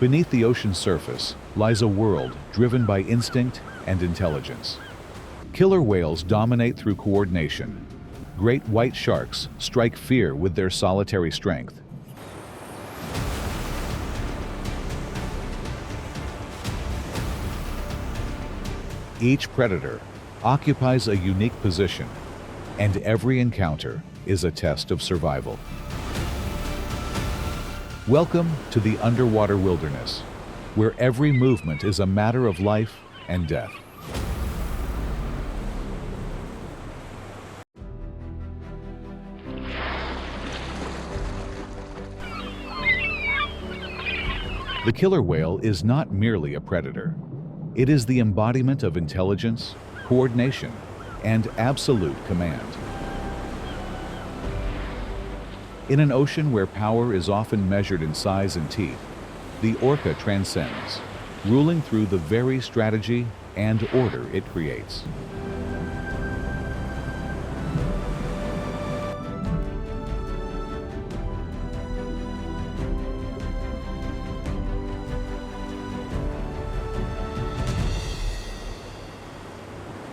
Beneath the ocean's surface lies a world driven by instinct and intelligence. Killer whales dominate through coordination. Great white sharks strike fear with their solitary strength. Each predator occupies a unique position, and every encounter is a test of survival. Welcome to the underwater wilderness, where every movement is a matter of life and death. The killer whale is not merely a predator. It is the embodiment of intelligence, coordination, and absolute command. In an ocean where power is often measured in size and teeth, the orca transcends, ruling through the very strategy and order it creates.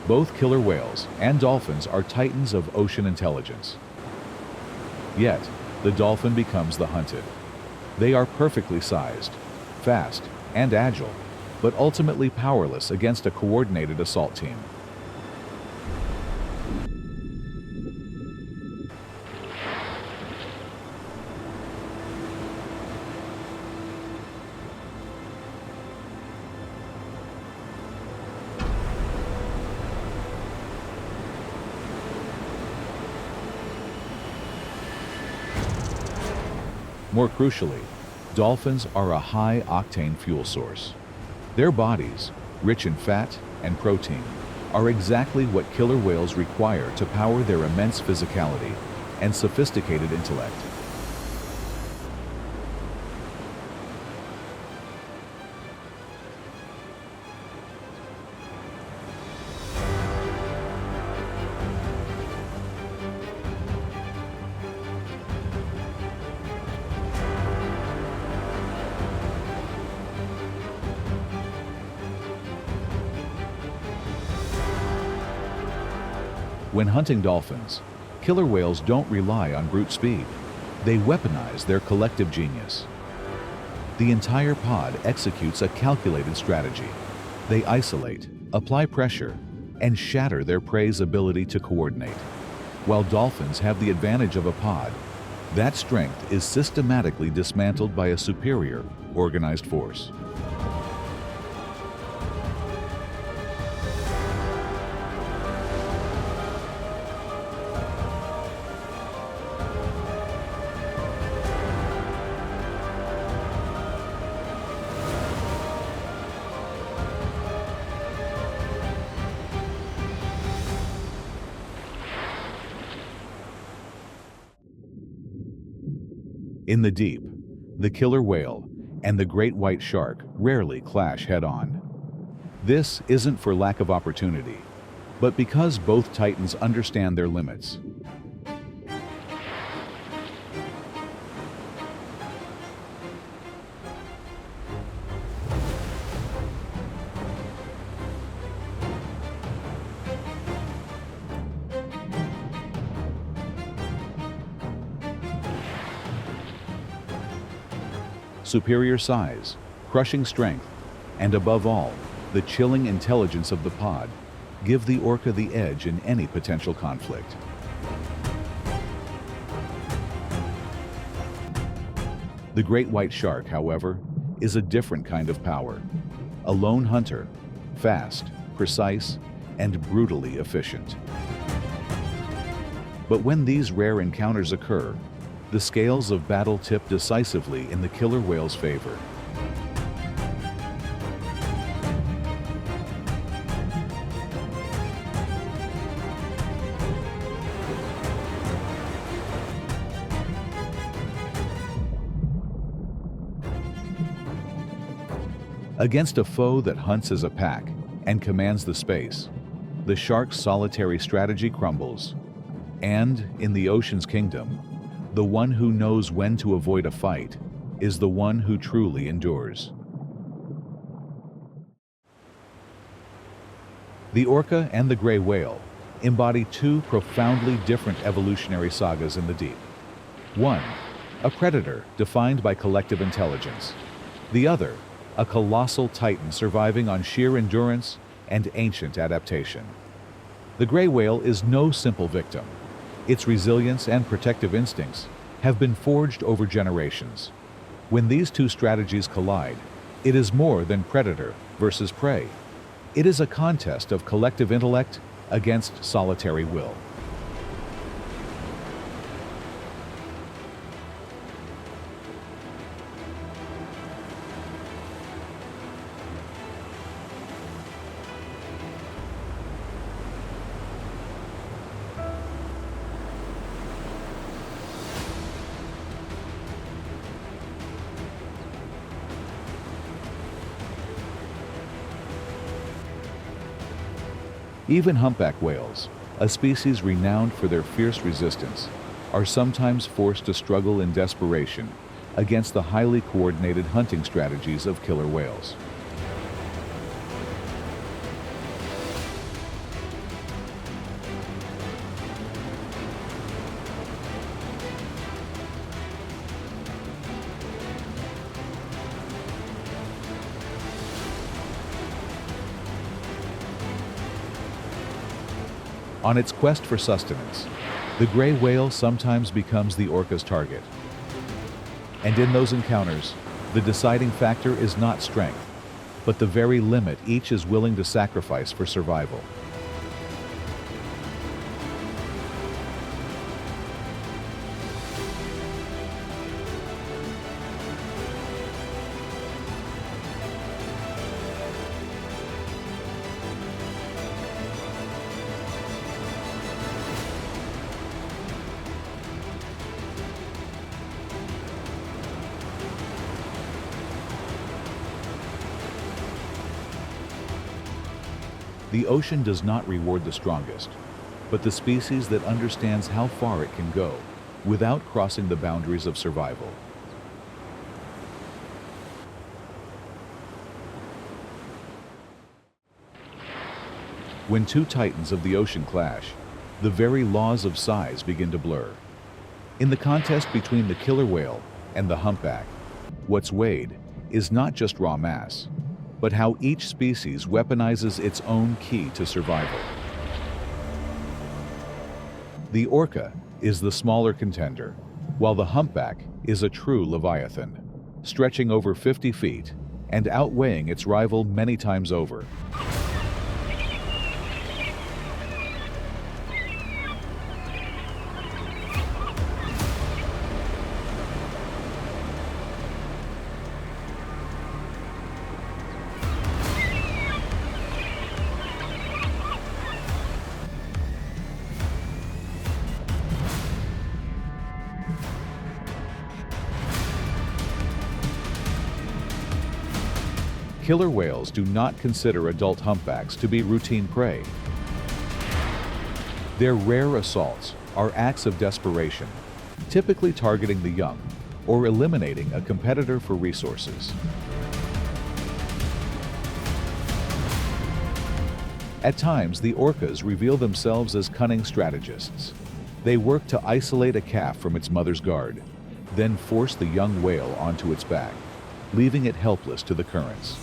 Both killer whales and dolphins are titans of ocean intelligence. Yet, the dolphin becomes the hunted. They are perfectly sized, fast, and agile, but ultimately powerless against a coordinated assault team. More crucially, dolphins are a high-octane fuel source. Their bodies, rich in fat and protein, are exactly what killer whales require to power their immense physicality and sophisticated intellect. When hunting dolphins, killer whales don't rely on brute speed. They weaponize their collective genius. The entire pod executes a calculated strategy. They isolate, apply pressure, and shatter their prey's ability to coordinate. While dolphins have the advantage of a pod, that strength is systematically dismantled by a superior, organized force. In the deep, the killer whale and the great white shark rarely clash head-on. This isn't for lack of opportunity, but because both titans understand their limits. Superior size, crushing strength, and above all, the chilling intelligence of the pod give the orca the edge in any potential conflict. The great white shark, however, is a different kind of power. A lone hunter, fast, precise, and brutally efficient. But when these rare encounters occur, the scales of battle tip decisively in the killer whale's favor. Against a foe that hunts as a pack and commands the space, the shark's solitary strategy crumbles. And in the ocean's kingdom, the one who knows when to avoid a fight is the one who truly endures. The orca and the gray whale embody two profoundly different evolutionary sagas in the deep. One, a predator defined by collective intelligence. The other, a colossal titan surviving on sheer endurance and ancient adaptation. The gray whale is no simple victim. Its resilience and protective instincts have been forged over generations. When these two strategies collide, it is more than predator versus prey. It is a contest of collective intellect against solitary will. Even humpback whales, a species renowned for their fierce resistance, are sometimes forced to struggle in desperation against the highly coordinated hunting strategies of killer whales. On its quest for sustenance, the gray whale sometimes becomes the orca's target. And in those encounters, the deciding factor is not strength, but the very limit each is willing to sacrifice for survival. The ocean does not reward the strongest, but the species that understands how far it can go without crossing the boundaries of survival. When two titans of the ocean clash, the very laws of size begin to blur. In the contest between the killer whale and the humpback, what's weighed is not just raw mass, but how each species weaponizes its own key to survival. The orca is the smaller contender, while the humpback is a true leviathan, stretching over 50 feet and outweighing its rival many times over. Killer whales do not consider adult humpbacks to be routine prey. Their rare assaults are acts of desperation, typically targeting the young or eliminating a competitor for resources. At times, the orcas reveal themselves as cunning strategists. They work to isolate a calf from its mother's guard, then force the young whale onto its back, leaving it helpless to the currents.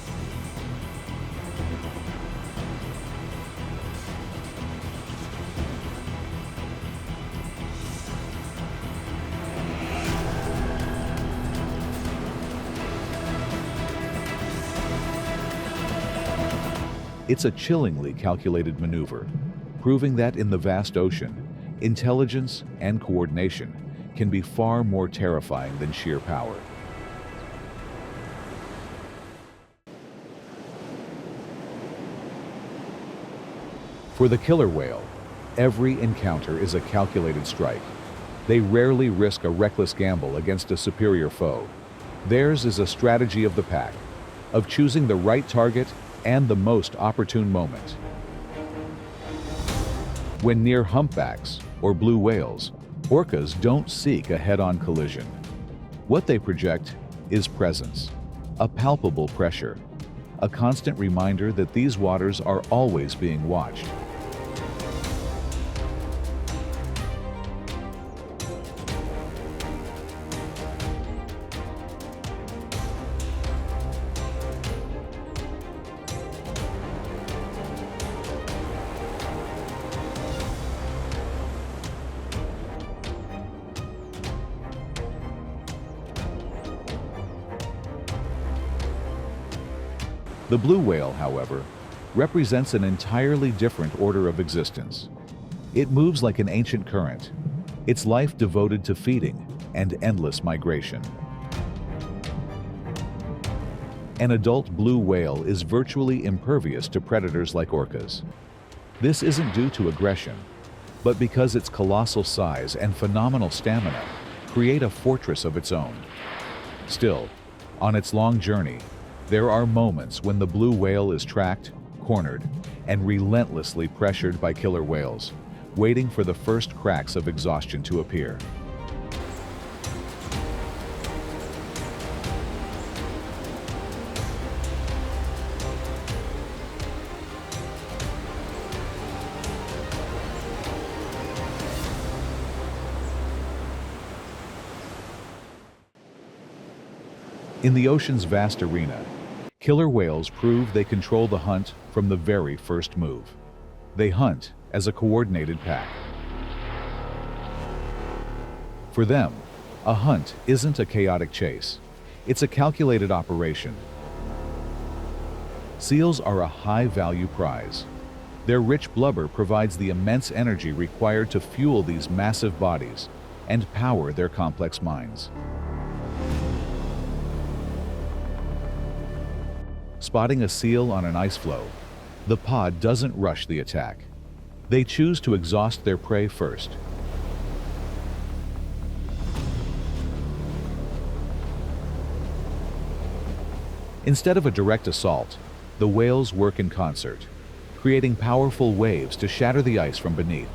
It's a chillingly calculated maneuver, proving that in the vast ocean, intelligence and coordination can be far more terrifying than sheer power. For the killer whale, every encounter is a calculated strike. They rarely risk a reckless gamble against a superior foe. Theirs is a strategy of the pack, of choosing the right target and the most opportune moment. When near humpbacks or blue whales, orcas don't seek a head-on collision. What they project is presence, a palpable pressure, a constant reminder that these waters are always being watched. The blue whale, however, represents an entirely different order of existence. It moves like an ancient current, its life devoted to feeding and endless migration. An adult blue whale is virtually impervious to predators like orcas. This isn't due to aggression, but because its colossal size and phenomenal stamina create a fortress of its own. Still, on its long journey, there are moments when the blue whale is tracked, cornered, and relentlessly pressured by killer whales, waiting for the first cracks of exhaustion to appear. In the ocean's vast arena, killer whales prove they control the hunt from the very first move. They hunt as a coordinated pack. For them, a hunt isn't a chaotic chase. It's a calculated operation. Seals are a high-value prize. Their rich blubber provides the immense energy required to fuel these massive bodies and power their complex minds. Spotting a seal on an ice floe, the pod doesn't rush the attack. They choose to exhaust their prey first. Instead of a direct assault, the whales work in concert, creating powerful waves to shatter the ice from beneath.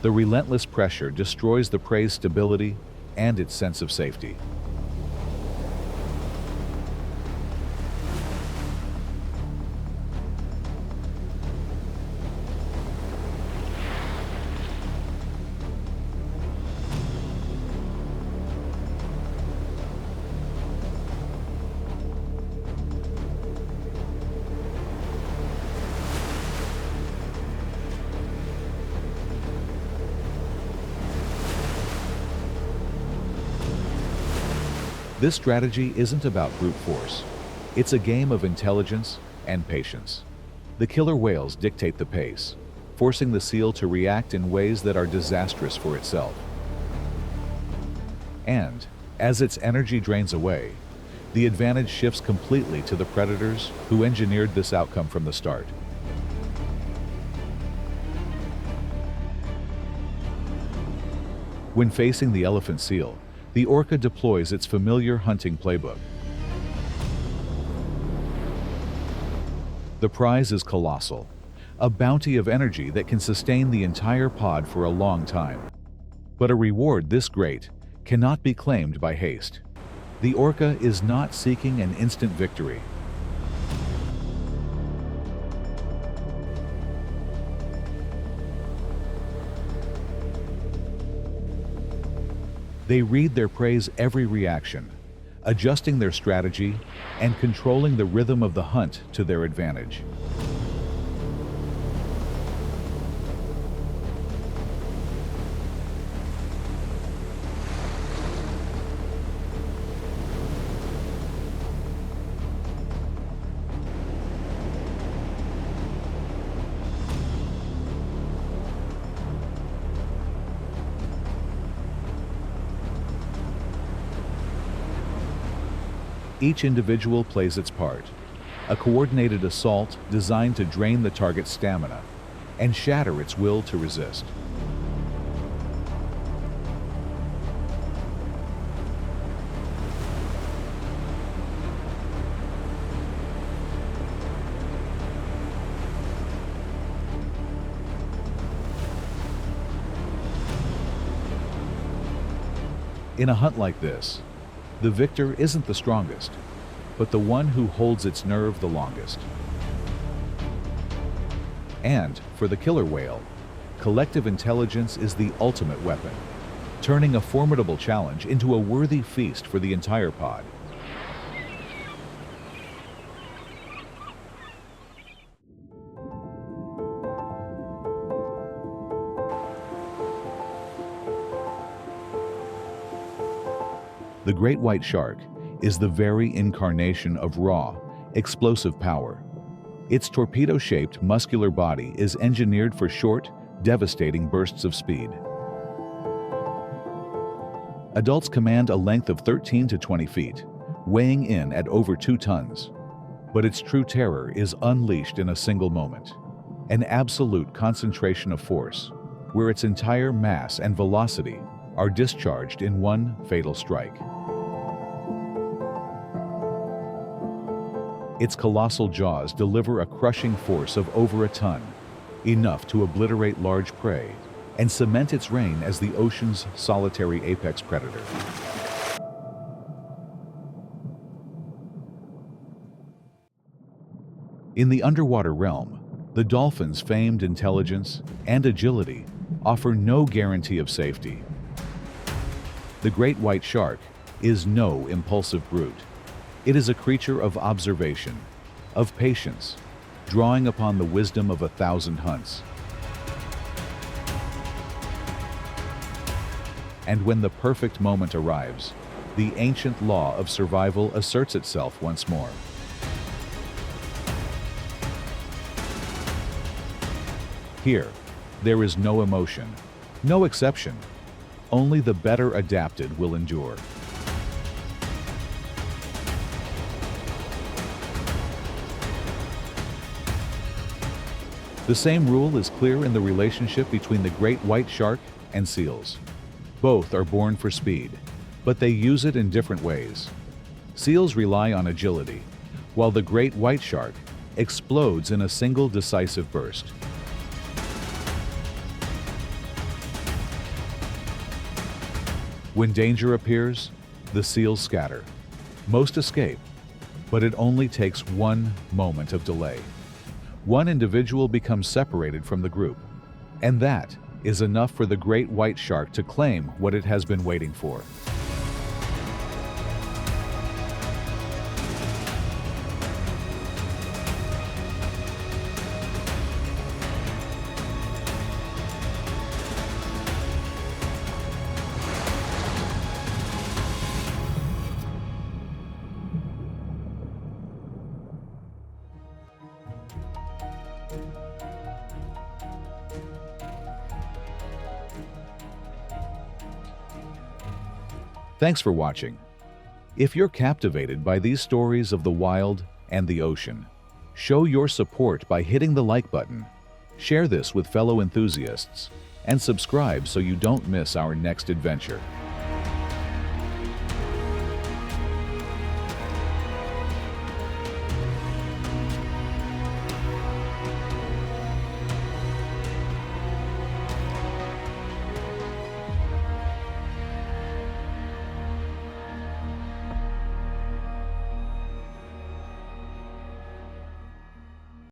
The relentless pressure destroys the prey's stability and its sense of safety. This strategy isn't about brute force. It's a game of intelligence and patience. The killer whales dictate the pace, forcing the seal to react in ways that are disastrous for itself. And, as its energy drains away, the advantage shifts completely to the predators who engineered this outcome from the start. When facing the elephant seal, the orca deploys its familiar hunting playbook. The prize is colossal, a bounty of energy that can sustain the entire pod for a long time. But a reward this great cannot be claimed by haste. The orca is not seeking an instant victory. They read their prey's every reaction, adjusting their strategy and controlling the rhythm of the hunt to their advantage. Each individual plays its part, a coordinated assault designed to drain the target's stamina and shatter its will to resist. In a hunt like this, The victor isn't the strongest, but the one who holds its nerve the longest. And for the killer whale, collective intelligence is the ultimate weapon, turning a formidable challenge into a worthy feast for the entire pod. The great white shark is the very incarnation of raw, explosive power. Its torpedo-shaped, muscular body is engineered for short, devastating bursts of speed. Adults command a length of 13 to 20 feet, weighing in at over 2 tons. But its true terror is unleashed in a single moment, an absolute concentration of force, where its entire mass and velocity are discharged in one fatal strike. Its colossal jaws deliver a crushing force of over a ton, enough to obliterate large prey and cement its reign as the ocean's solitary apex predator. In the underwater realm, the dolphin's famed intelligence and agility offer no guarantee of safety. The great white shark is no impulsive brute. It is a creature of observation, of patience, drawing upon the wisdom of 1,000 hunts. And when the perfect moment arrives, the ancient law of survival asserts itself once more. Here, there is no emotion, no exception. Only the better adapted will endure. The same rule is clear in the relationship between the great white shark and seals. Both are born for speed, but they use it in different ways. Seals rely on agility, while the great white shark explodes in a single decisive burst. When danger appears, the seals scatter. Most escape, but it only takes one moment of delay. One individual becomes separated from the group, and that is enough for the great white shark to claim what it has been waiting for. Thanks for watching. If you're captivated by these stories of the wild and the ocean, show your support by hitting the like button, share this with fellow enthusiasts, and subscribe so you don't miss our next adventure.